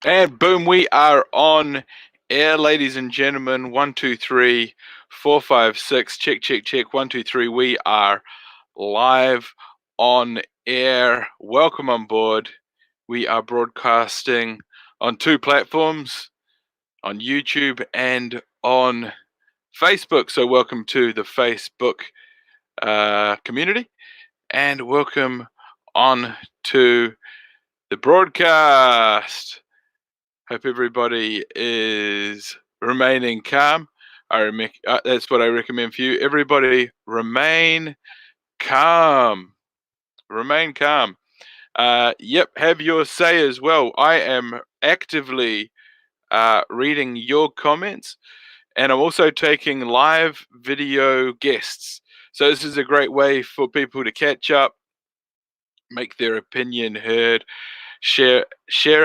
And boom, we are on air, ladies and gentlemen. 1, 2, 3, 4, 5, 6. Check, check, check. 1, 2, 3. We are live on air. Welcome on board. We are broadcasting on two platforms, on YouTube and on Facebook. So welcome to the Facebook community, and welcome on to the broadcast. Hope everybody is remaining calm. That's what I recommend for you. Everybody remain calm. Remain calm. Yep, have your say as well. I am actively reading your comments, and I'm also taking live video guests. So this is a great way for people to catch up, make their opinion heard, share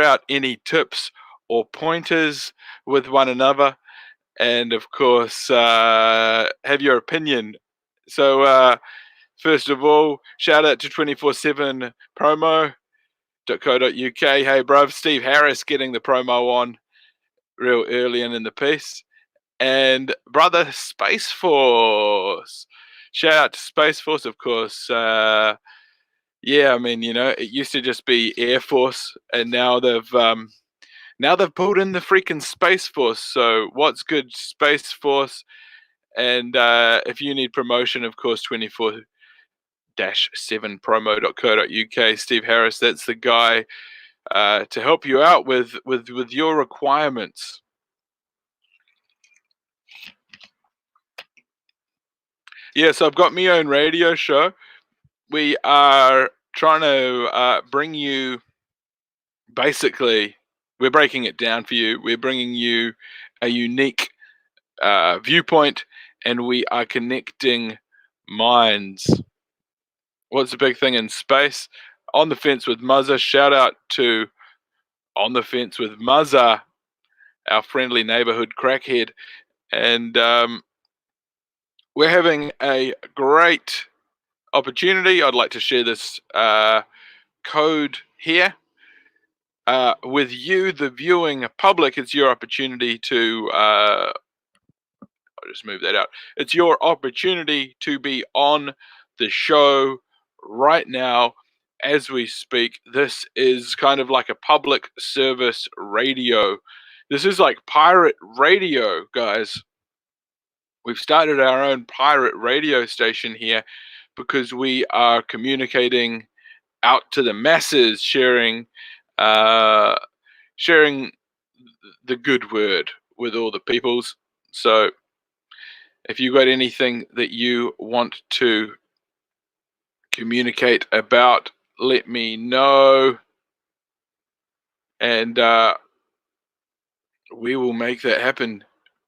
out any tips or pointers with one another, and of course have your opinion. So first of all, shout out to 24/7 promo.co.uk. Hey bruv, Steve Harris getting the promo on real early in the piece. And brother Space Force, shout out to Space Force, of course. Yeah, I mean, it used to just be Air Force, and now they've pulled in the freaking Space Force. So what's good, Space Force? And if you need promotion, of course, 24-7promo.co.uk. Steve Harris, that's the guy to help you out with your requirements. Yeah, so I've got my own radio show. We are trying to bring you, basically, we're breaking it down for you. We're bringing you a unique viewpoint, and we are connecting minds. What's the big thing in space? On the Fence with Muzza. Shout out to On the Fence with Muzza, our friendly neighborhood crackhead. And we're having a great opportunity. I'd like to share this code here with you, the viewing public. It's your opportunity to I'll just move that out. It's your opportunity to be on the show right now as we speak. This is kind of like a public service radio. This is like pirate radio, guys. We've started our own pirate radio station here because we are communicating out to the masses, sharing sharing the good word with all the peoples. So if you got anything that you want to communicate about, let me know, and we will make that happen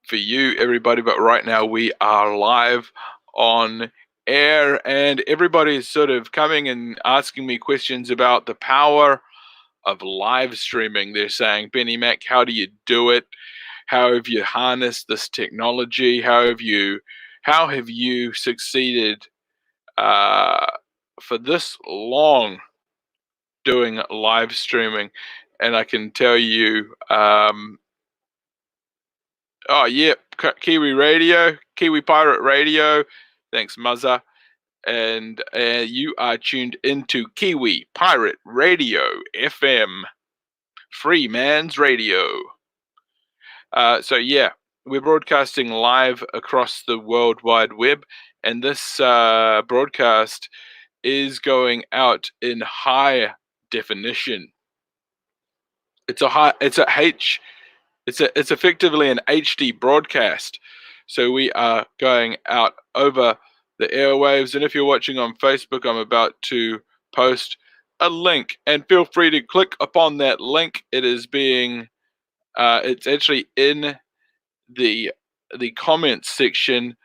for you, everybody. But right now we are live on air, and everybody is sort of coming and asking me questions about the power of live streaming. They're saying, Benny Mack, how do you do it? How have you harnessed this technology? How have you succeeded for this long doing live streaming? And I can tell you, oh yeah, Kiwi Radio, Kiwi Pirate Radio. Thanks, Muzza. And you are tuned into Kiwi Pirate Radio FM, Free Man's Radio. So yeah, we're broadcasting live across the World Wide Web, and this broadcast is going out in high definition. It's effectively an HD broadcast. So we are going out over the airwaves, and if you're watching on Facebook, I'm about to post a link, and feel free to click upon that link. It is being it's actually in the comments section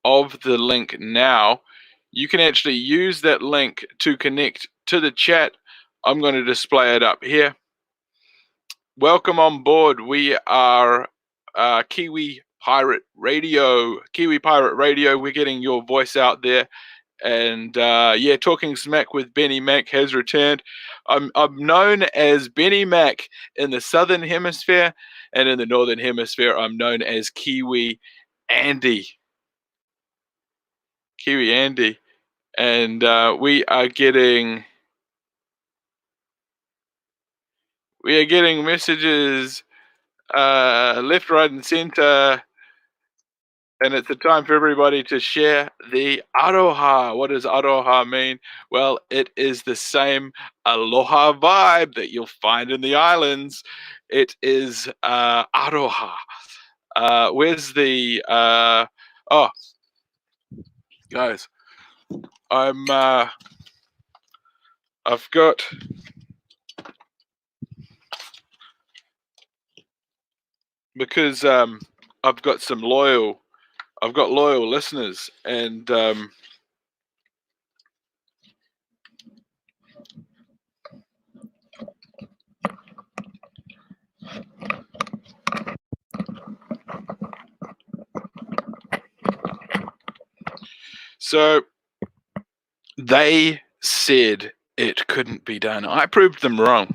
of the link now. You can actually use that link to connect to the chat. I'm going to display it up here. Welcome on board. We are Kiwi Pirate Radio. Kiwi Pirate Radio. We're getting your voice out there, And yeah, Talking Smack with Benny Mack has returned. I'm known as Benny Mack in the Southern Hemisphere, and in the Northern Hemisphere, I'm known as Kiwi Andy. Kiwi Andy. And we are getting messages left, right, and center. And it's the time for everybody to share the aroha. What does aroha mean? Well, it is the same aloha vibe that you'll find in the islands. It is aroha. Where's the oh, guys, I've got because I've got loyal listeners, and so they said it couldn't be done. I proved them wrong.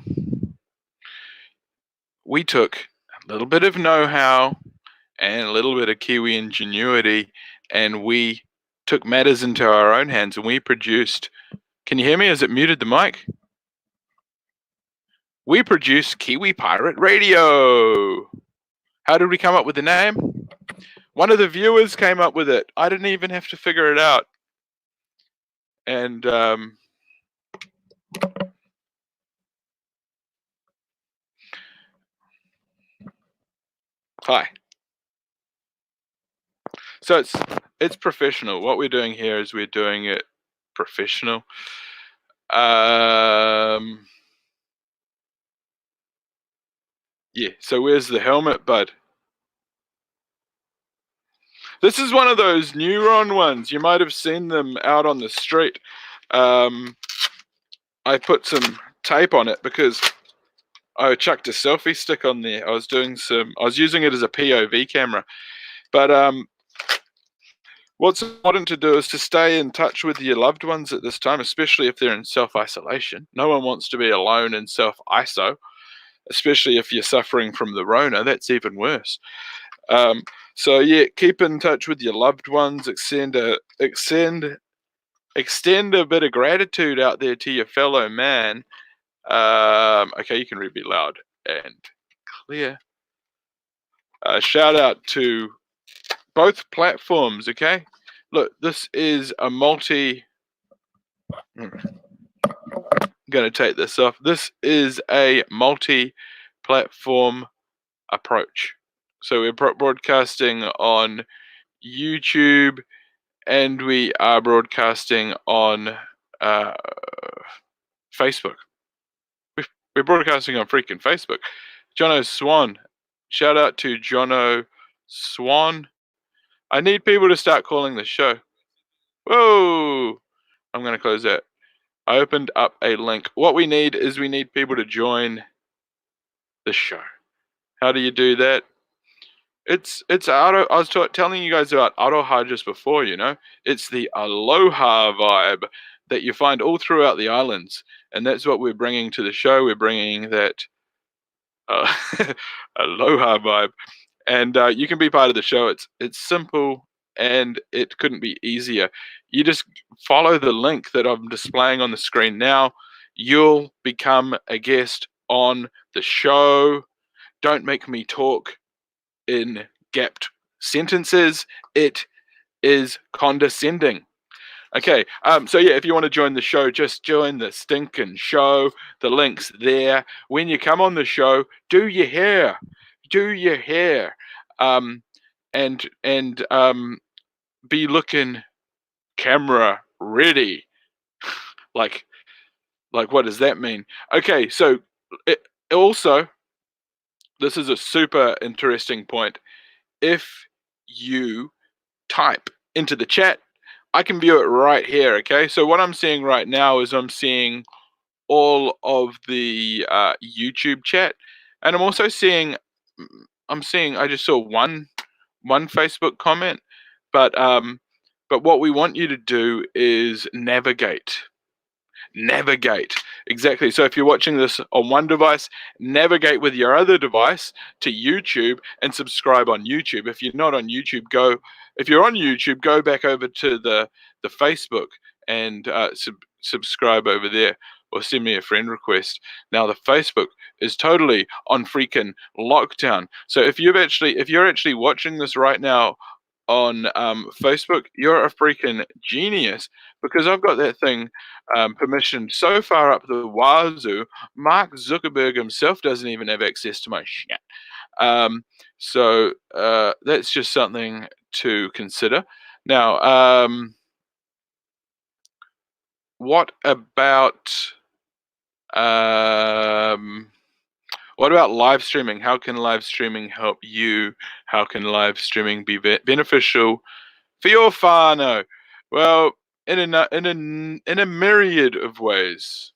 We took a little bit of know-how and a little bit of Kiwi ingenuity, and we took matters into our own hands, and we produced. Can you hear me? Is it muted, the mic? We produced Kiwi Pirate Radio. How did we come up with the name? One of the viewers came up with it. I didn't even have to figure it out. And hi. So it's professional. What we're doing here is we're doing it professional. Yeah. So where's the helmet, bud? This is one of those neuron ones. You might have seen them out on the street. I put some tape on it because I chucked a selfie stick on there. I was using it as a POV camera. But what's important to do is to stay in touch with your loved ones at this time, especially if they're in self-isolation. No one wants to be alone in self-iso, especially if you're suffering from the Rona. That's even worse. So yeah, keep in touch with your loved ones. Extend a bit of gratitude out there to your fellow man. Okay, you can read me loud and clear. Shout out to both platforms. Okay, look, this is a multi. I'm going to take this off. This is a multi-platform approach. So we're broadcasting on YouTube, and we are broadcasting on Facebook. We're broadcasting on freaking Facebook. Jono Swan. Shout out to Jono Swan. I need people to start calling the show. Whoa! I'm going to close that. I opened up a link. What we need is we need people to join the show. How do you do that? It's I was telling you guys about aroha just before, you know. It's the aloha vibe that you find all throughout the islands, and that's what we're bringing to the show. We're bringing that aloha vibe, and you can be part of the show. It's simple, and it couldn't be easier. You just follow the link that I'm displaying on the screen now. You'll become a guest on the show. Don't make me talk in gapped sentences. It is condescending. Okay, so yeah, if you want to join the show, just join the stinking show. The link's there. When you come on the show, do your hair, and be looking camera ready. like what does that mean? Okay, so also, this is a super interesting point. If you type into the chat, I can view it right here. Okay, so what I'm seeing right now is I'm seeing all of the YouTube chat, and I'm also seeing I just saw one Facebook comment, but But what we want you to do is navigate. Navigate. Exactly. So if you're watching this on one device, navigate with your other device to YouTube and subscribe on YouTube. If you're not on YouTube, if you're on YouTube, go back over to the Facebook and subscribe over there, or send me a friend request. Now the Facebook is totally on freaking lockdown. So if you're actually watching this right now on Facebook, you're a freaking genius, because I've got that thing permissioned so far up the wazoo. Mark Zuckerberg himself doesn't even have access to my shit. So that's just something to consider. Now, what about live streaming? How can live streaming help you? How can live streaming be beneficial for your whānau? Well, in a myriad of ways.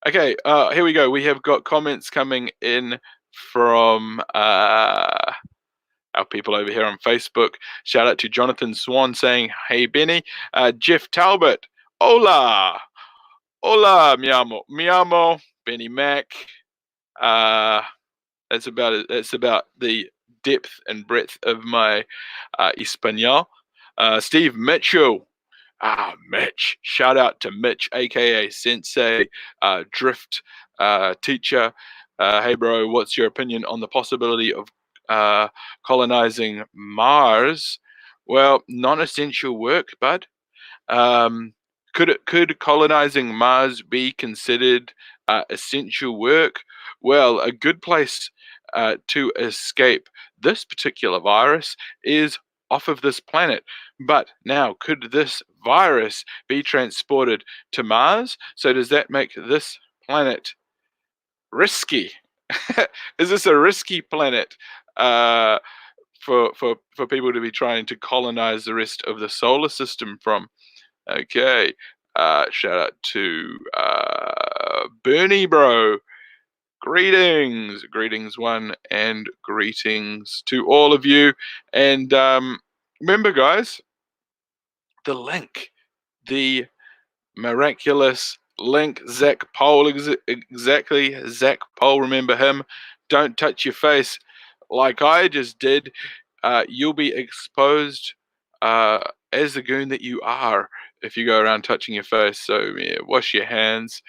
Okay, here we go. We have got comments coming in from our people over here on Facebook. Shout out to Jonathan Swan saying, "Hey Benny." Jeff Talbot, hola, hola, mi amo, Benny Mack. That's about the depth and breadth of my Espanol. Steve Mitchell. Mitch. Shout out to Mitch, aka Sensei, Drift teacher. Hey, bro, what's your opinion on the possibility of colonizing Mars? Well, non-essential work, bud. Could colonizing Mars be considered essential work? Well, a good place to escape this particular virus is off of this planet. But now, could this virus be transported to Mars? So does that make this planet risky? Is this a risky planet for people to be trying to colonize the rest of the solar system from? Okay. Shout out to Bernie, bro. Greetings one, and greetings to all of you. And remember, guys, the link, the miraculous link, Zach Pole, exactly, Zach Pole, remember him. Don't touch your face like I just did. You'll be exposed as the goon that you are if you go around touching your face. So yeah, wash your hands,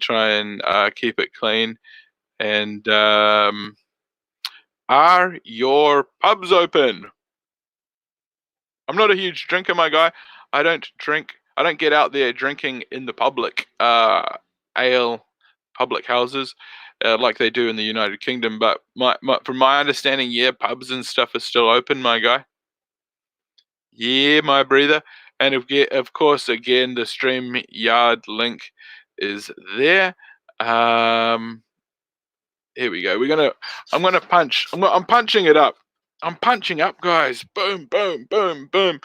try and keep it clean. And are your pubs open? I'm not a huge drinker, my guy. I don't drink. I don't get out there drinking in the public ale public houses like they do in the United Kingdom. But from my understanding, yeah, pubs and stuff are still open, my guy. Yeah, my breather. And of course, again, the StreamYard link is there. Here we go. I'm punching it up. I'm punching up, guys. Boom, boom, boom, boom.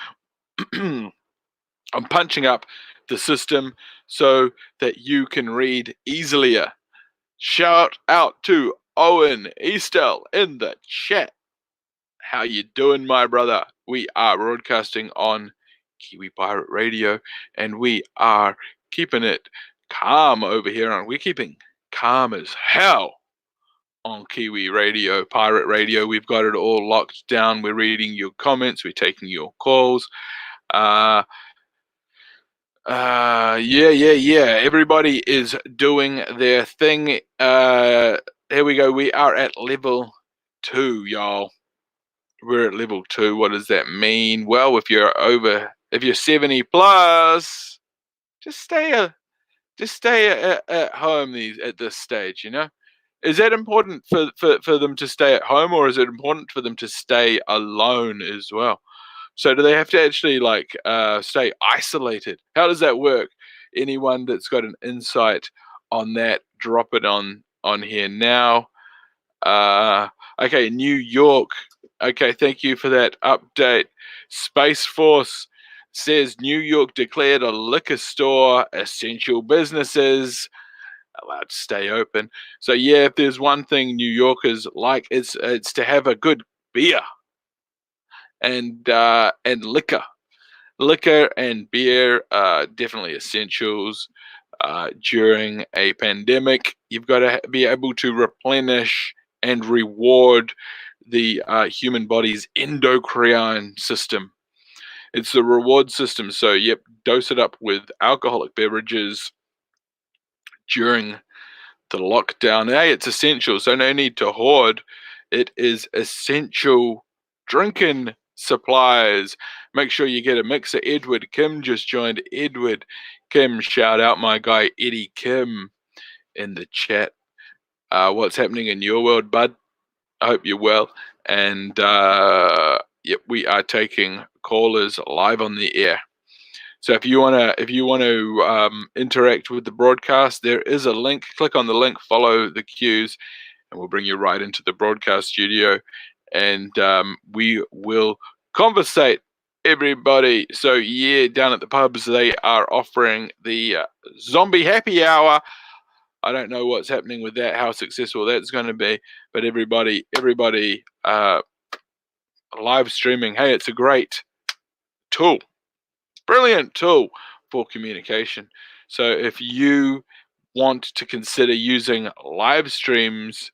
I'm punching up the system so that you can read easily. Shout out to Owen Eastel in the chat. How you doing, my brother? We are broadcasting on Kiwi Pirate Radio, and we are keeping it calm over here. We're keeping calm as hell on Kiwi Radio, Pirate Radio. We've got it all locked down. We're reading your comments. We're taking your calls. Yeah. Everybody is doing their thing. Here we go. We are at level 2, y'all. We're at level 2. What does that mean? Well, if you're 70 plus, just stay at home at this stage, you know? Is that important for them to stay at home, or is it important for them to stay alone as well? So do they have to actually stay isolated? How does that work? Anyone that's got an insight on that, drop it on here now. Okay, New York. Okay, thank you for that update. Space Force says New York declared a liquor store essential businesses allowed to stay open. So yeah, if there's one thing New Yorkers like, it's to have a good beer and liquor. Liquor and beer are definitely essentials during a pandemic. You've got to be able to replenish and reward the human body's endocrine system. It's the reward system. So, yep, dose it up with alcoholic beverages during the lockdown. Hey, it's essential, so no need to hoard. It is essential drinking supplies. Make sure you get a mixer. Edward Kim just joined. Edward Kim, shout out my guy Eddie Kim in the chat. What's happening in your world, bud? I hope you're well. And yep, we are taking callers live on the air. So if you wanna interact with the broadcast, there is a link. Click on the link, follow the cues, and we'll bring you right into the broadcast studio, and we will conversate, everybody. So yeah, down at the pubs, they are offering the zombie happy hour. I don't know what's happening with that, how successful that's going to be, but everybody, live streaming. Hey, it's a great tool. Brilliant tool for communication. So if you want to consider using live streams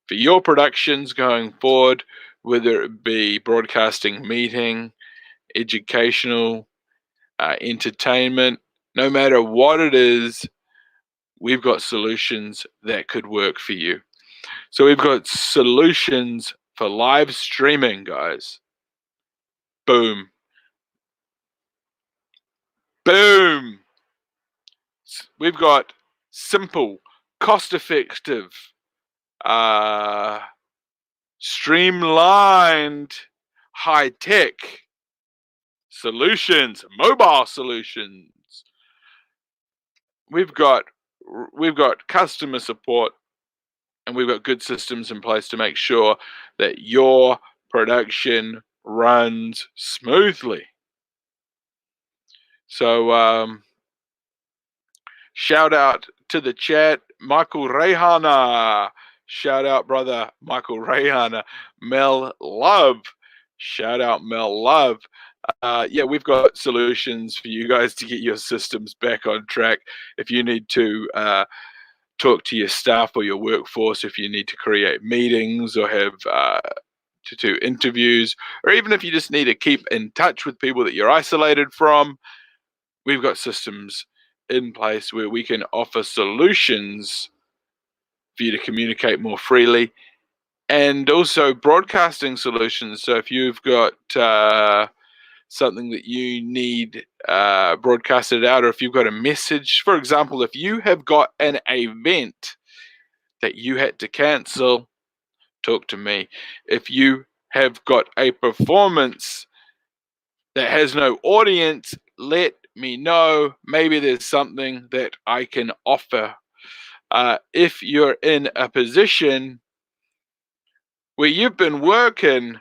for your productions going forward, whether it be broadcasting, meeting, educational, entertainment, no matter what it is, we've got solutions that could work for you. So we've got solutions for live streaming, guys. Boom. Boom. We've got simple, cost-effective, streamlined, high-tech solutions, mobile solutions. We've got customer support, and we've got good systems in place to make sure that your production runs smoothly. So shout out to the chat, Michael Rehana. Shout out, brother Michael Rehana. Mel Love. Shout out, Mel Love. Yeah, we've got solutions for you guys to get your systems back on track. If you need to talk to your staff or your workforce, if you need to create meetings or have to do interviews, or even if you just need to keep in touch with people that you're isolated from, we've got systems in place where we can offer solutions for you to communicate more freely, and also broadcasting solutions. So if you've got something that you need broadcasted out, or if you've got a message, for example, if you have got an event that you had to cancel, talk to me. If you have got a performance that has no audience, let me know. Maybe there's something that I can offer. If you're in a position where you've been working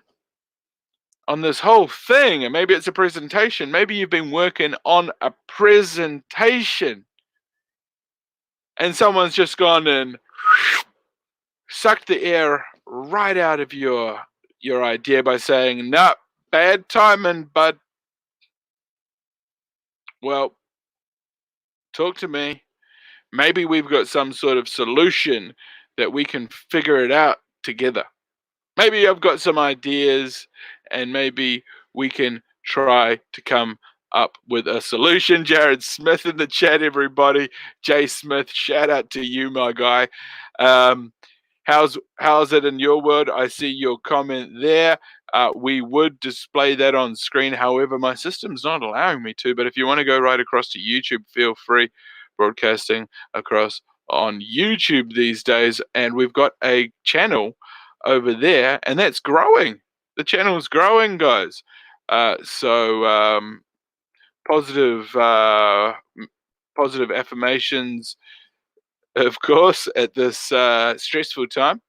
on this whole thing, and maybe it's a presentation, maybe you've been working on a presentation, and someone's just gone and sucked the air right out of your idea by saying, "Nah, bad timing, bud." Well, talk to me. Maybe we've got some sort of solution that we can figure it out together. Maybe I've got some ideas, and maybe we can try to come up with a solution. Jared Smith in the chat, everybody. Jay Smith, shout out to you, my guy. How's it in your world? I see your comment there. We would display that on screen. However, my system's not allowing me to. But if you want to go right across to YouTube, feel free. Broadcasting across on YouTube these days, and we've got a channel over there, and that's growing. The channel is growing, guys. So positive affirmations, of course, at this stressful time.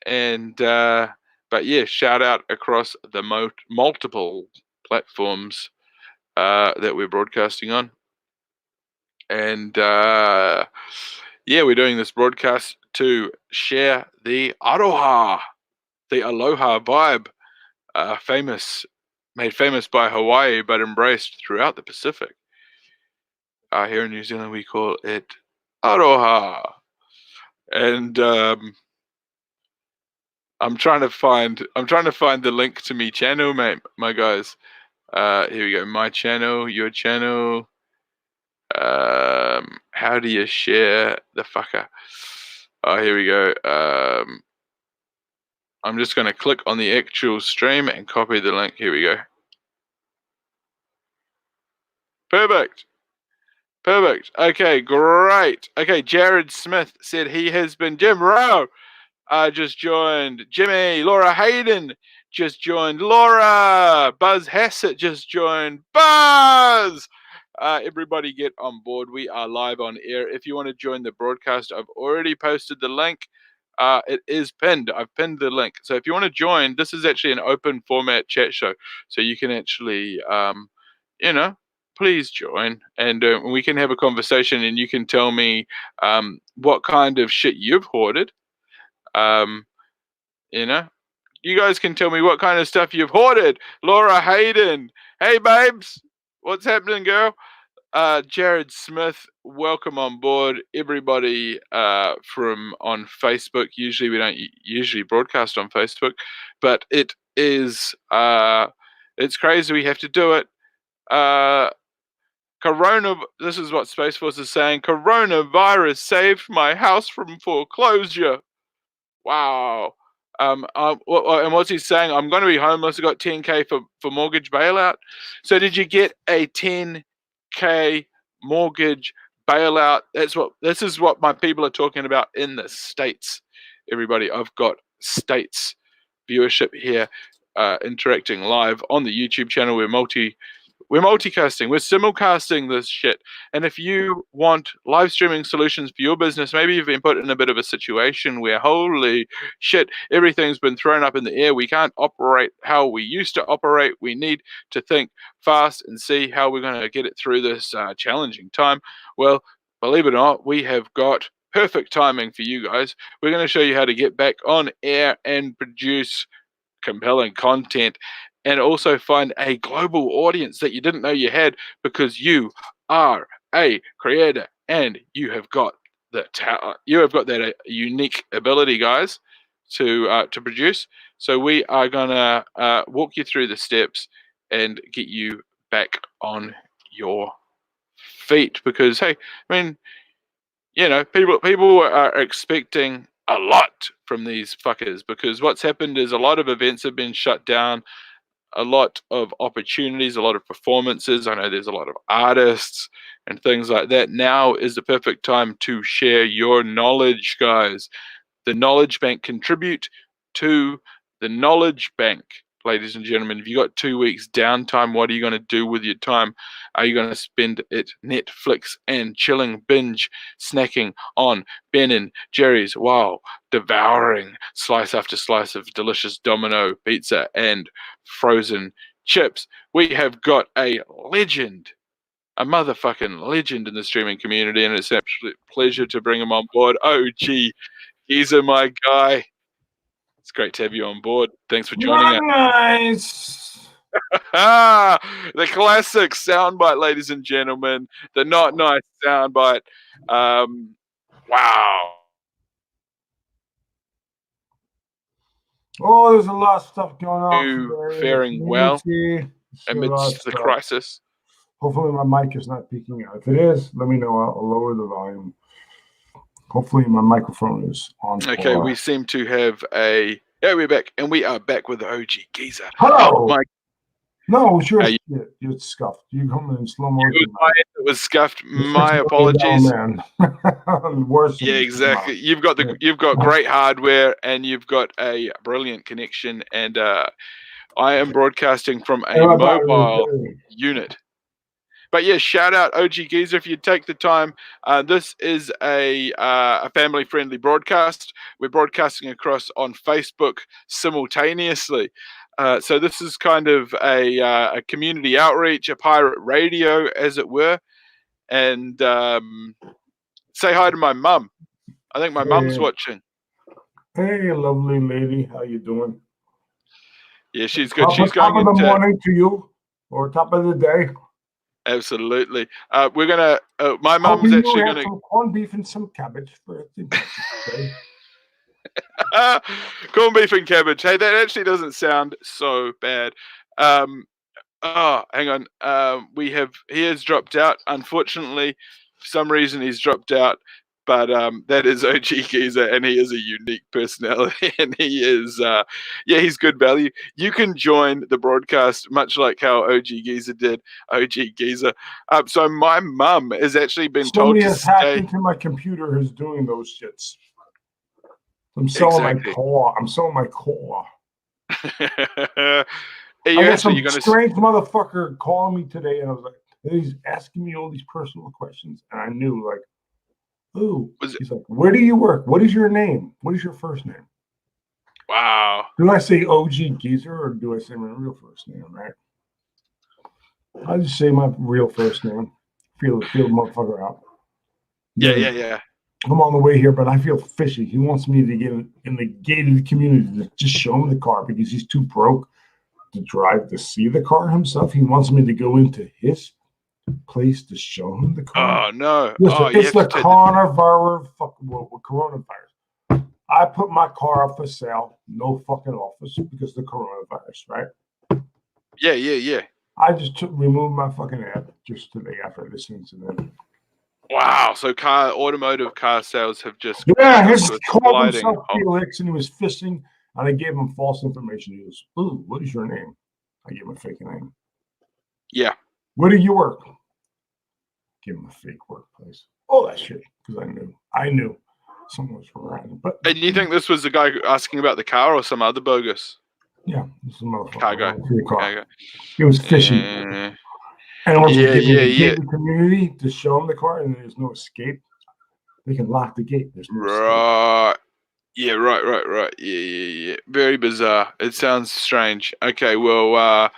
And but yeah, shout out across the multiple platforms that we're broadcasting on. And yeah, we're doing this broadcast to share the aloha vibe, famous made famous by Hawaii but embraced throughout the Pacific. Here in New Zealand, we call it aroha. And I'm trying to find the link to me channel, mate, my guys. Here we go. My channel, your channel. How do you share the fucker? Oh, here we go. I'm just going to click on the actual stream and copy the link. Here we go. Perfect. Okay, great. Okay, Jared Smith said he has been. Jim Rowe just joined. Jimmy. Laura Hayden just joined. Laura. Buzz Hassett just joined. Buzz! Everybody get on board. We are live on air. If you want to join the broadcast, I've already posted the link. It is pinned. I've pinned the link. So if you want to join, this is actually an open format chat show. So you can actually, please join and we can have a conversation and you can tell me what kind of shit you've hoarded. You guys can tell me what kind of stuff you've hoarded. Laura Hayden. Hey, babes. What's happening, girl? Jared Smith, welcome on board. Everybody from on Facebook. Usually we don't usually broadcast on Facebook, but it is it's crazy we have to do it. This is what Space Force is saying. Coronavirus saved my house from foreclosure. Wow. And what's he saying? I'm going to be homeless. I got 10K for mortgage bailout. So did you get a 10K mortgage bailout? This is what my people are talking about in the States. Everybody, I've got States viewership here, interacting live on the YouTube channel. We're multicasting, we're simulcasting this shit. And if you want live streaming solutions for your business, maybe you've been put in a bit of a situation where holy shit, everything's been thrown up in the air. We can't operate how we used to operate. We need to think fast and see how we're going to get it through this challenging time. Well, believe it or not, we have got perfect timing for you guys. We're going to show you how to get back on air and produce compelling content, and also find a global audience that you didn't know you had, because you are a creator and you have got that unique ability, guys, to produce. So we are gonna walk you through the steps and get you back on your feet, because hey, I mean, people are expecting a lot from these fuckers, because what's happened is a lot of events have been shut down, a lot of opportunities, a lot of performances. I know there's a lot of artists and things like that. Now is the perfect time to share your knowledge, guys. The Knowledge Bank. Contribute to the Knowledge Bank, ladies and gentlemen. If you got 2 weeks downtime, what are you going to do with your time? Are you going to spend it Netflix and chilling, binge, snacking on Ben and Jerry's? Wow, devouring slice after slice of delicious Domino pizza and frozen chips. We have got a legend, a motherfucking legend in the streaming community, and it's an absolute pleasure to bring him on board. OG, he's my guy. It's great to have you on board. Thanks for joining us. Nice. The classic soundbite, ladies and gentlemen. The not nice soundbite. Wow. Oh, there's a lot of stuff going on. You faring well amidst the crisis? Hopefully my mic is not peaking out. If it is, let me know. I'll lower the volume. Hopefully my microphone is on. Okay, we seem to have a... Yeah, we're back. And we are back with the OG Geezer. Hello! No, it's yours. You're scuffed. You come in slow motion. It was scuffed. My apologies. Worse. Yeah, exactly. You've got great hardware and you've got a brilliant connection. And I am broadcasting from a mobile unit. But yeah, shout out OG Geezer if you take the time. This is a family-friendly broadcast. We're broadcasting across on Facebook simultaneously. So this is kind of a community outreach, a pirate radio, as it were. And say hi to my mum. I think my mum's watching. Hey, lovely lady. How you doing? Yeah, she's good. Top She's of, top going of the into morning to you, or top of the day. absolutely. We're gonna. My mum's Hoping you actually had gonna some corned beef and some cabbage for it. Okay. corned beef and cabbage. Hey, that actually doesn't sound so bad. Um, oh, hang on. He has dropped out. Unfortunately, for some reason he's dropped out. But that is OG Geezer, and he is a unique personality, and he is, he's good value. You can join the broadcast, much like how OG Geezer did. OG Geezer. So my mum has actually been told Somebody to has hacked stay. into my computer who's doing those shits. I'm selling my Exactly. core. I'm selling my core. Are I you got actually some you're gonna? strange motherfucker calling me today, and I was like, and he's asking me all these personal questions, and I knew, like, ooh. Was it, He's like, where do you work? What is your name? What is your first name? wow. Do I say OG Geezer or do I say my real first name? Right? I just say my real first name. Feel the motherfucker out. Yeah. I'm on the way here, but I feel fishy. He wants me to get in the gated community to just show him the car because he's too broke to drive to see the car himself. He wants me to go into his place to show him the car. Oh no. Listen, Oh, you it's have to the take the. coronavirus. I put my car up for sale, no fucking office because of the coronavirus, right? Yeah. I just removed my fucking app just today after this incident. Wow. So automotive car sales have just Yeah, gone he to a called sliding himself hole. Felix and he was fishing, and I gave him false information. He goes, "Ooh, what is your name?" I gave him a fake name. Yeah. Where do you work? Give him a fake workplace. Oh, that shit, because I knew someone was around. But And you think this was the guy asking about the car or some other bogus yeah, this is a cargo? motherfucker. Free car. Cargo. He was fishing, and once we get in the gated community to show him the car, and there's no escape, they can lock the gate. There's no escape. Right. Yeah, right. Yeah. Very bizarre. It sounds strange. Okay, well,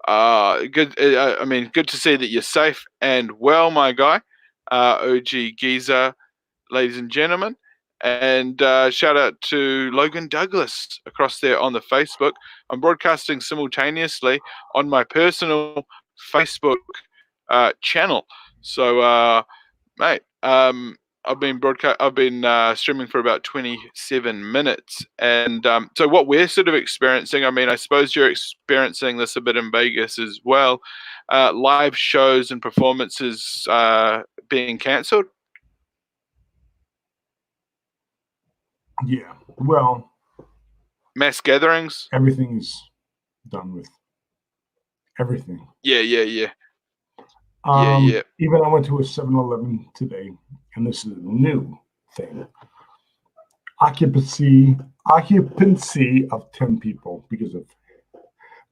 good. I mean, good to see that you're safe and well, my guy. OG Giza, ladies and gentlemen. And shout out to Logan Douglas across there on the Facebook. I'm broadcasting simultaneously on my personal Facebook channel. So, mate, I've been streaming for about 27 minutes, and so what we're sort of experiencing. I mean, I suppose you're experiencing this a bit in Vegas as well. Live shows and performances being cancelled. Yeah, well, Mass gatherings. everything's done with everything. Yeah. Even I went to a 7-Eleven today, and this is a new thing. Occupancy of 10 people because of,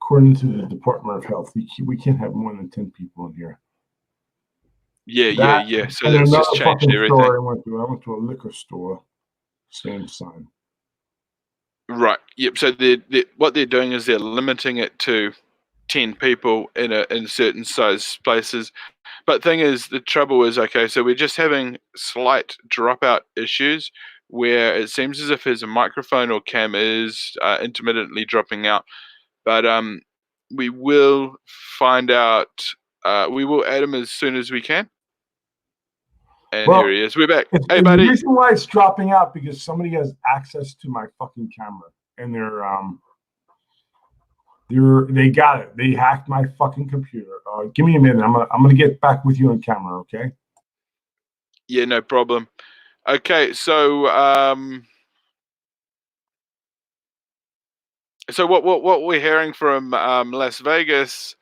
according to the Department of Health, we can't have more than 10 people in here. Yeah. So And that's another just changed fucking everything. store I went to a liquor store, same sign. Right. Yep. So what they're doing is they're limiting it to 10 people in certain size places. But thing is, the trouble is, okay, so we're just having slight dropout issues where it seems as if his microphone or cam is intermittently dropping out. But we will find out. We will add him as soon as we can. And Well, here he is. We're back. Hey, the buddy. reason why it's dropping out because somebody has access to my fucking camera, and they got it. They hacked my fucking computer. Give me a minute. I'm gonna get back with you on camera, okay? Yeah, no problem. Okay, so what we're hearing from Las Vegas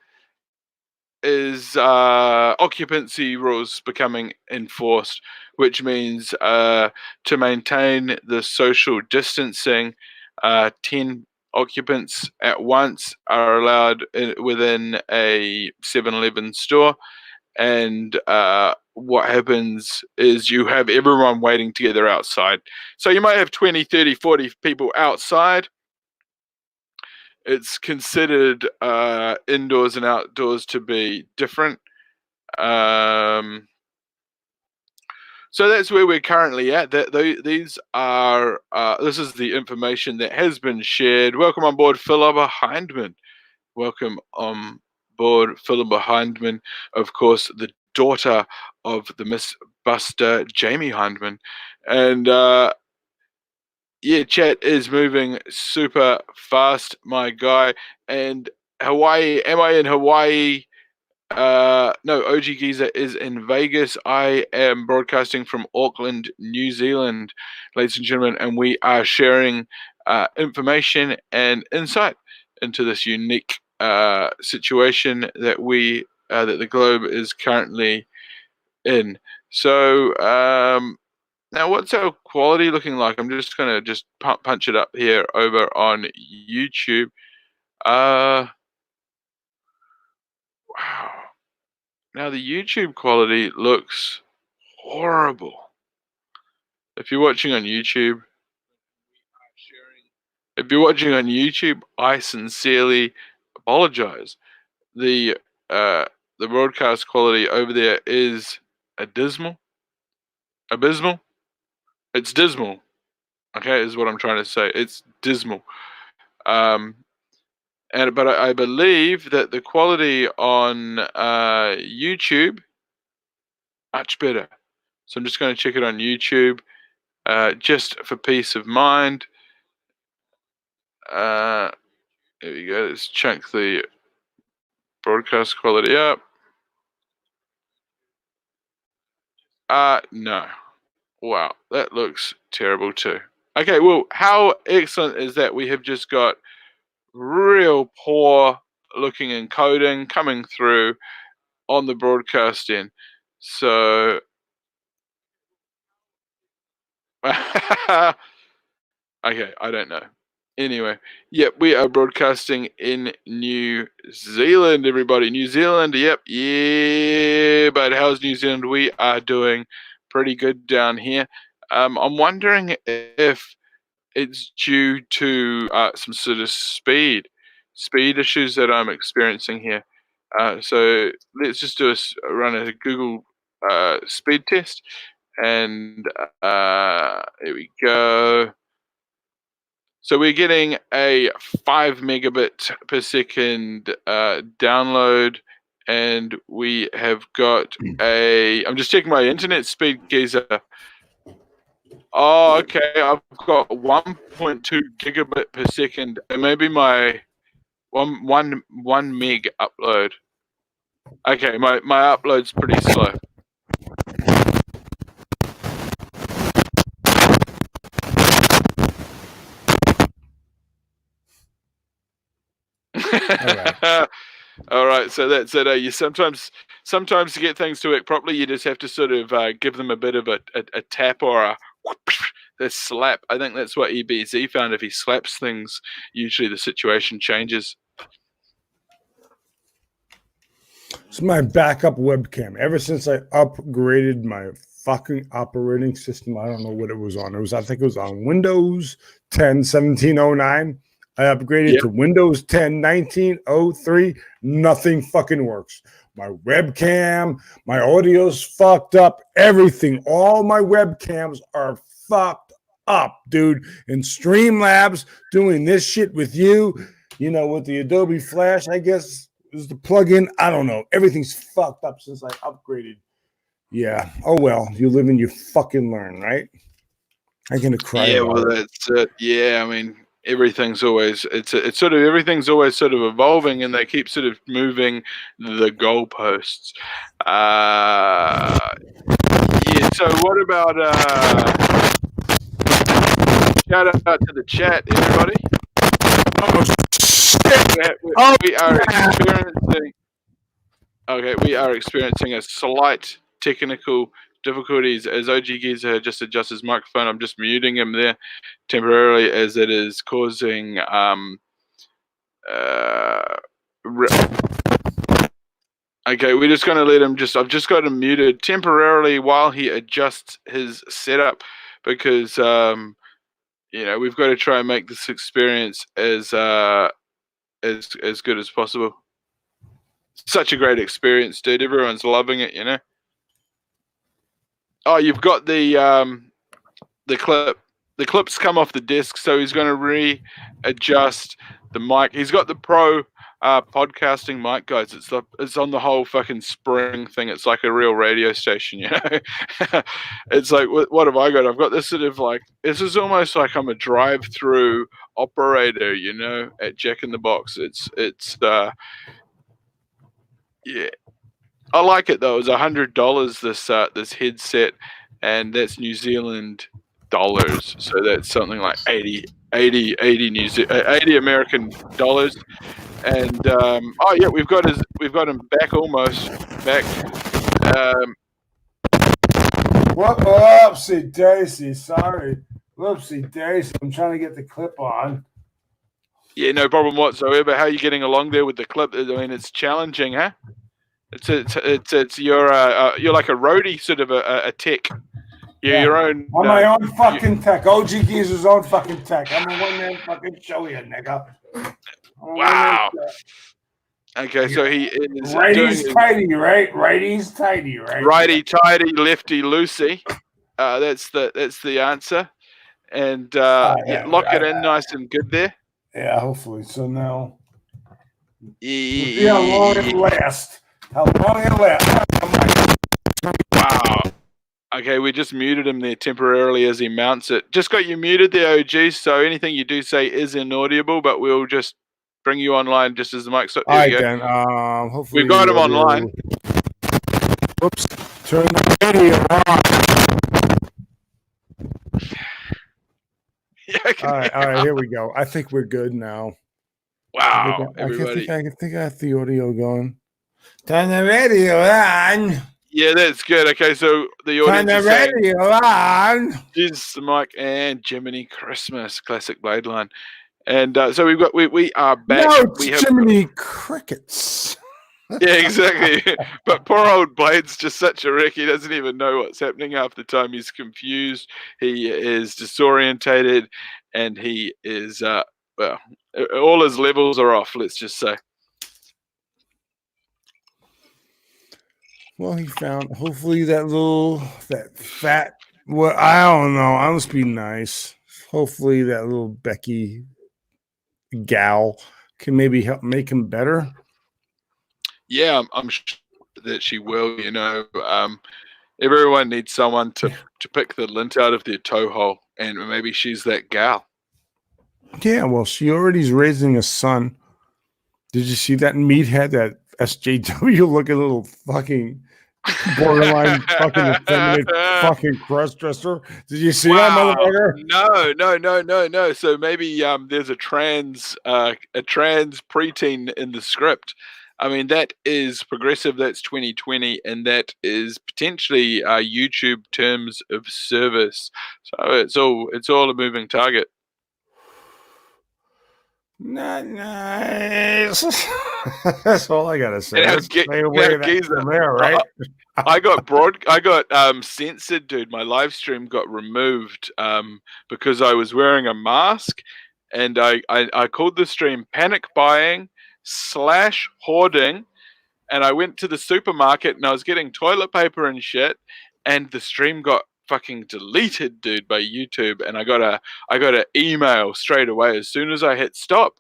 is occupancy rules becoming enforced, which means to maintain the social distancing, 10 occupants at once are allowed within a 7-Eleven store. And what happens is you have everyone waiting together outside. So you might have 20, 30, 40 people outside. It's considered indoors and outdoors to be different. So that's where we're currently at. These are this is the information that has been shared. Welcome on board, Philippa Hindman. Welcome on board, Philippa Hindman, of course, the daughter of the Miss Buster, Jamie Hindman, and yeah, chat is moving super fast, my guy. And Hawaii, am I in Hawaii? No, OG Giza is in Vegas. I am broadcasting from Auckland, New Zealand, ladies and gentlemen, and we are sharing information and insight into this unique situation that that the globe is currently in. So now, what's our quality looking like? I'm just gonna punch it up here over on YouTube. Wow. Now the YouTube quality looks horrible. If you're watching on YouTube, I sincerely apologize. The the broadcast quality over there is abysmal. It's dismal. Okay, is what I'm trying to say. It's dismal. But I believe that the quality on YouTube much better. So I'm just going to check it on YouTube, just for peace of mind. There we go. Let's chunk the broadcast quality up. No. Wow, that looks terrible too. Okay, well, how excellent is that? We have just got real poor looking encoding coming through on the broadcast end. So okay, I don't know. Anyway, yep, we are broadcasting in New Zealand, everybody. New Zealand, yep, yeah. But how's New Zealand? We are doing pretty good down here. I'm wondering if it's due to some sort of speed issues that I'm experiencing here. So let's just run a Google speed test, and here we go. So we're getting a 5 megabit per second download, and we have got I'm just checking my internet speed, Giza. Oh, okay. I've got 1.2 gigabit per second, and maybe my one meg upload. Okay, my upload's pretty slow. All right, so that's it. You sometimes to get things to work properly, you just have to sort of give them a bit of a tap or a slap. I think that's what EBZ found. If he slaps things, usually the situation changes. It's my backup webcam. Ever since I upgraded my fucking operating system, I don't know what it was on. I think it was on Windows 10 1709. I upgraded to Windows 10 1903. Nothing fucking works. My webcam, my audio's fucked up. Everything. All my webcams are fucked up, dude. And Streamlabs doing this shit with you, with the Adobe Flash, I guess, is the plugin. I don't know. Everything's fucked up since I upgraded. Yeah. Oh, well. You live and you fucking learn, right? I'm going to cry. Yeah, well, that's it. Yeah, I mean, everything's always everything's always sort of evolving, and they keep sort of moving the goalposts. Yeah. So what about shout out to the chat, everybody. We are experiencing a slight technical difficulties as OG Giza just adjusts his microphone. I'm just muting him there temporarily as it is causing okay, we're just going to let him I've just got him muted temporarily while he adjusts his setup, because we've got to try and make this experience as good as possible. Such a great experience, dude. Everyone's loving it, Oh, you've got the clip. The clips come off the disc, so he's going to readjust the mic. He's got the pro podcasting mic, guys. It's on the whole fucking spring thing. It's like a real radio station, you know. It's like what have I got? I've got this sort of like this is almost like I'm a drive-through operator, you know, at Jack in the Box. It's yeah. I like it though. It's $100 this headset, and that's New Zealand dollars. So that's something like 80 American dollars. And oh yeah, we've got him back almost back. Whoopsie daisy, sorry. Whoopsie daisy. I'm trying to get the clip on. Yeah, no problem whatsoever. How are you getting along there with the clip? I mean, it's challenging, huh? It's you're like a roadie, sort of a tech. You're your own. I'm my own fucking tech. OG Geezer's own fucking tech. I'm a one-man fucking show here, nigga. Wow. Okay, so he is righty's tidy, right? Righty's tidy, right? Righty tighty, lefty loosey. That's the answer. And lock it in nice and good there. Yeah, hopefully. So now, see how long it lasts. How long it lasts. Wow. Okay, we just muted him there temporarily as he mounts it. Just got you muted there, OG, so anything you do say is inaudible, but we'll just bring you online just as the mic stops. All right, then. Hopefully we've got him online. Whoops. Turn the video on. Yeah, all right, here we go. I think we're good now. Wow, everybody. I think I have the audio going. Turn the radio on. Yeah, that's good. Okay, so the audience is saying, radio on. Jesus, the mic and Jiminy Christmas, classic Blade line. And so we are back. No, it's Jiminy Crickets. Yeah, exactly. But poor old Blade's just such a wreck. He doesn't even know what's happening half the time. He's confused. He is disorientated, and he is well, all his levels are off. Let's just say. Well, he found hopefully that fat. Well, I don't know. I must be nice. Hopefully that little Becky gal can maybe help make him better. Yeah, I'm sure that she will. You know, everyone needs someone to pick the lint out of their toe hole, and maybe she's that gal. Yeah, well, she already's raising a son. Did you see that meathead, that SJW looking little fucking borderline fucking effeminate fucking cross dresser? Did you see that motherfucker? No. So maybe there's a trans preteen in the script. I mean, that is progressive. That's 2020, and that is potentially YouTube terms of service. So it's all a moving target. Not nice. That's all I gotta say. Right? I got censored, dude. My live stream got removed because I was wearing a mask, and I called the stream "Panic Buying / Hoarding," and I went to the supermarket and I was getting toilet paper and shit, and the stream got fucking deleted, dude, by YouTube. And I got an email straight away as soon as I hit stop.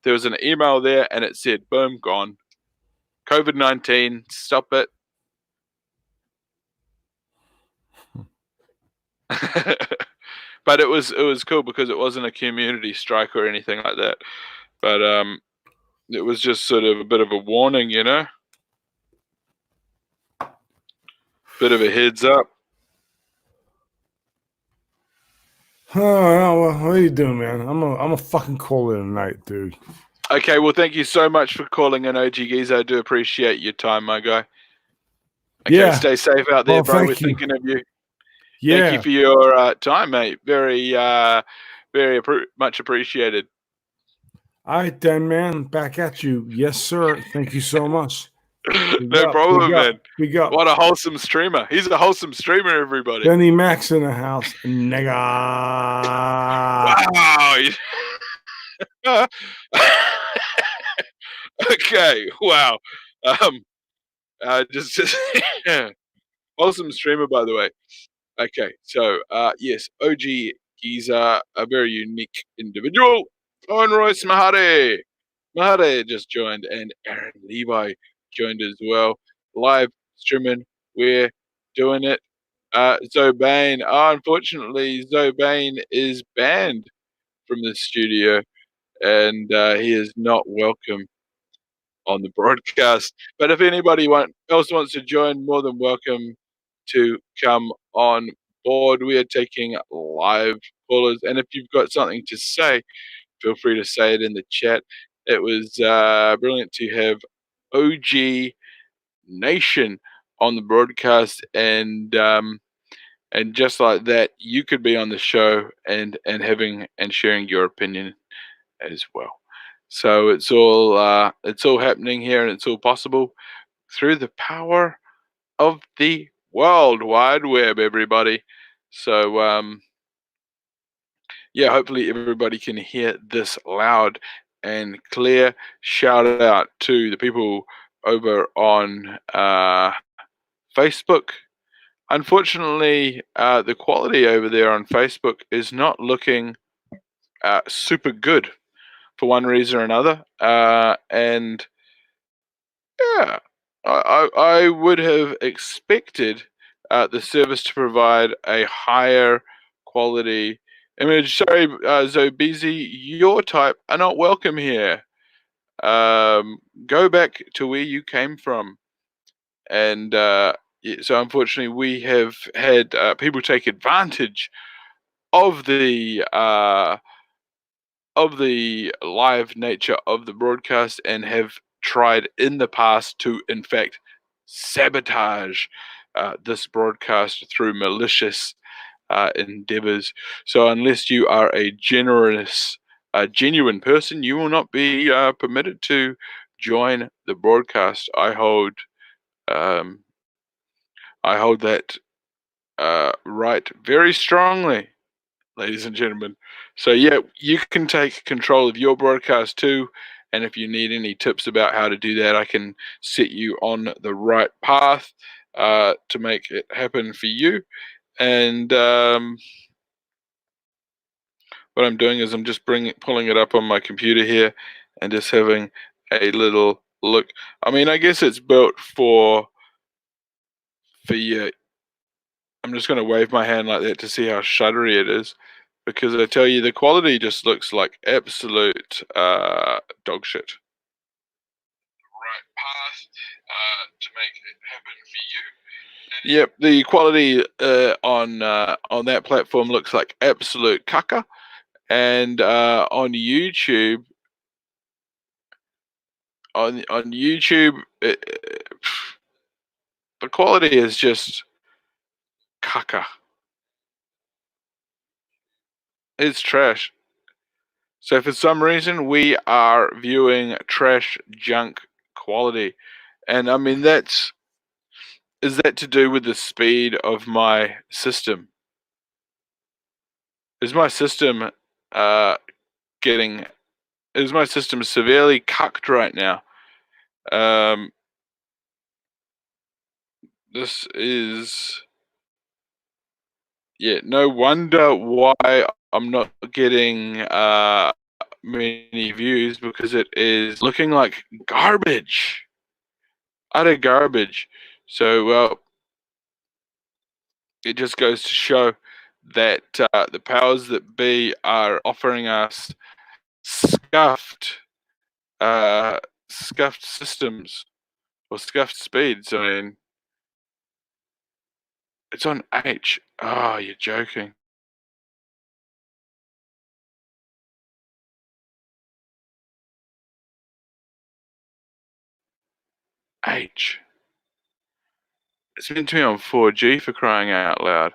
There was an email there, and it said, "Boom, gone. COVID-19, stop it." But it was cool because it wasn't a community strike or anything like that. But it was just sort of a bit of a warning, you know, bit of a heads up. Oh, what are you doing, man? I'm a fucking call it a night, dude. Okay, well, thank you so much for calling in, OG Geezer. I do appreciate your time, my guy. Okay, yeah. Stay safe out there, bro. We're thinking of you. Yeah. Thank you for your time, mate. Very, very much appreciated. All right, then, man. Back at you. Yes, sir. Thank you so much. No problem, man. What a wholesome streamer. He's a wholesome streamer, everybody. Benny Mack's in the house. Nigga. Wow. Okay. Wow. Just Awesome streamer, by the way. Okay, so yes, OG Giza, a very unique individual. Owen Royce Mahare. Mahare just joined, and Aaron Levi joined as well. Live streaming, we're doing it. Zobane, unfortunately, Zobane is banned from the studio, and he is not welcome on the broadcast. But if anybody else wants to join, more than welcome to come on board. We are taking live callers, and if you've got something to say, feel free to say it in the chat. It was brilliant to have OG Nation on the broadcast, and just like that, you could be on the show and having and sharing your opinion as well. So it's all happening here, and it's all possible through the power of the World Wide Web, everybody. So yeah, hopefully everybody can hear this loud and clear. Shout out to the people over on Facebook. Unfortunately, the quality over there on Facebook is not looking super good for one reason or another. And yeah, I would have expected the service to provide a higher quality image. Sorry, Zobizi, your type are not welcome here. Go back to where you came from. And so unfortunately, we have had people take advantage of the live nature of the broadcast and have tried in the past to, in fact, sabotage this broadcast through malicious endeavors. So, unless you are a genuine person, you will not be permitted to join the broadcast. I hold that right very strongly, ladies and gentlemen. So yeah, you can take control of your broadcast too. And if you need any tips about how to do that, I can set you on the right path to make it happen for you. And what I'm doing is I'm just pulling it up on my computer here and just having a little look. I mean, I guess it's built for you. I'm just going to wave my hand like that to see how shuddery it is, because I tell you, the quality just looks like absolute dog shit. Right path to make it happen for you. Yep, the quality on that platform looks like absolute caca, and on YouTube, the quality is just caca. It's trash. So for some reason, we are viewing trash junk quality. And I mean, is that to do with the speed of my system? Is my system uh, is my system severely cucked right now? This is, yeah, no wonder why I'm not getting many views, because it is looking like garbage. Utter garbage. So, well, it just goes to show that the powers that be are offering us scuffed systems or scuffed speeds. I mean, it's on H. Oh, you're joking. H. It's meant to be on 4G, for crying out loud.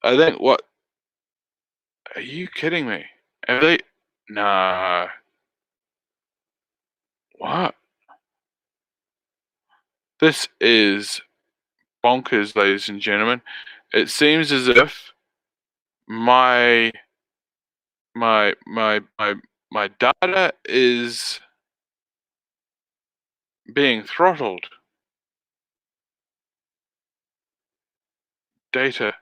I think what? Are you kidding me? Have they? No. What? This is bonkers, ladies and gentlemen. It seems as if my my my my my data is being throttled. data.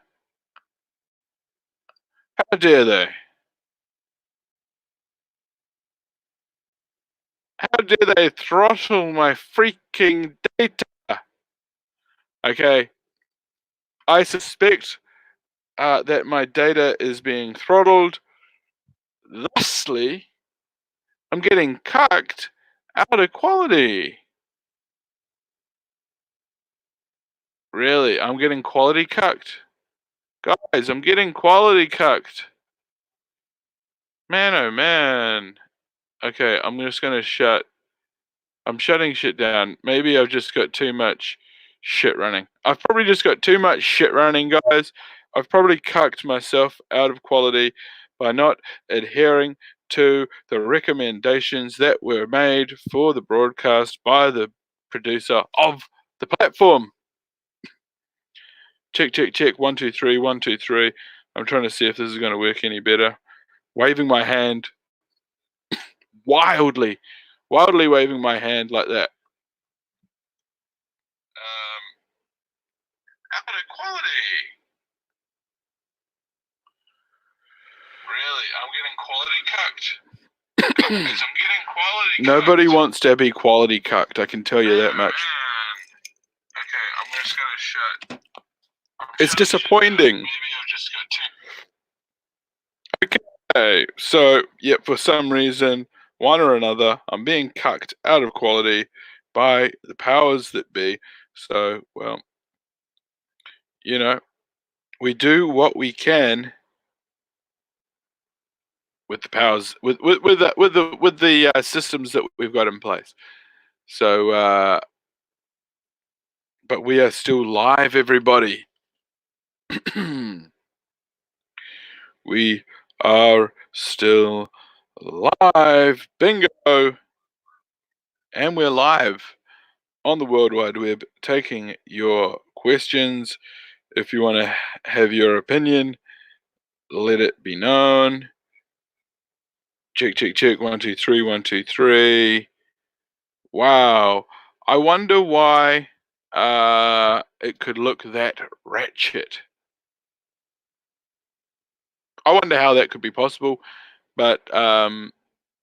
How dare they? How dare they throttle my freaking data? Okay, I suspect that my data is being throttled. Thusly, I'm getting cucked out of quality. Really, I'm getting quality cucked. Guys, I'm getting quality cucked. Man, oh man. Okay, I'm just gonna I'm shutting shit down. Maybe I've just got too much shit running. I've probably just got too much shit running, guys. I've probably cucked myself out of quality by not adhering to the recommendations that were made for the broadcast by the producer of the platform. Check, check, check. 1, 2, 3, 1, 2, 3. I'm trying to see if this is going to work any better. Waving my hand. Wildly waving my hand like that. Out of quality. Really, I'm getting quality cucked. Guys, I'm getting quality Nobody cucked. Wants to be quality cucked, I can tell you that much. Okay, I'm just gonna shut. It's disappointing. Maybe I've just got too. Okay, so yeah, for some reason, one or another, I'm being cucked out of quality by the powers that be. So, well, you know, we do what we can with the powers, with the systems that we've got in place. So, but we are still live, everybody. We are still live. Bingo. And we're live on the World Wide Web taking your questions. If you want to have your opinion, let it be known. Check, check, check. 1, 2, 3, 1, 2, 3. Wow. I wonder why it could look that ratchet. I wonder how that could be possible, but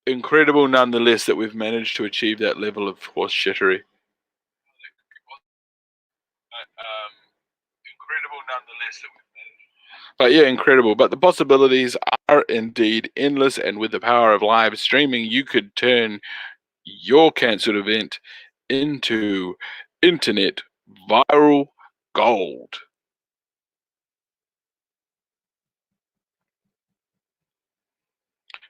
incredible nonetheless that we've managed to achieve that level of horse shittery. Incredible nonetheless that we've managed. But yeah, incredible. But the possibilities are indeed endless, and with the power of live streaming, you could turn your cancelled event into internet viral gold.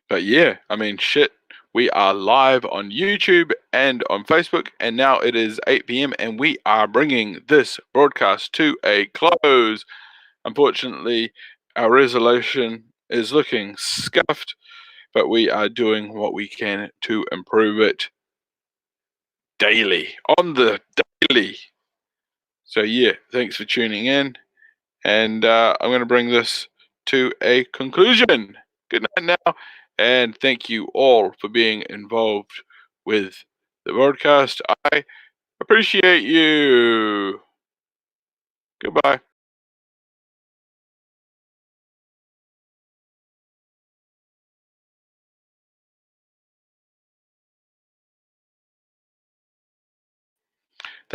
But yeah, I mean, shit. We are live on YouTube and on Facebook, and now it is 8 p.m. and we are bringing this broadcast to a close. Unfortunately, our resolution is looking scuffed, but we are doing what we can to improve it daily, on the daily. So yeah, thanks for tuning in, and I'm going to bring this to a conclusion. Good night now, and thank you all for being involved with the broadcast. I appreciate you. Goodbye.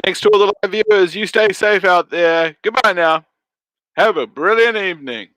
Thanks to all the live viewers. You stay safe out there. Goodbye now. Have a brilliant evening.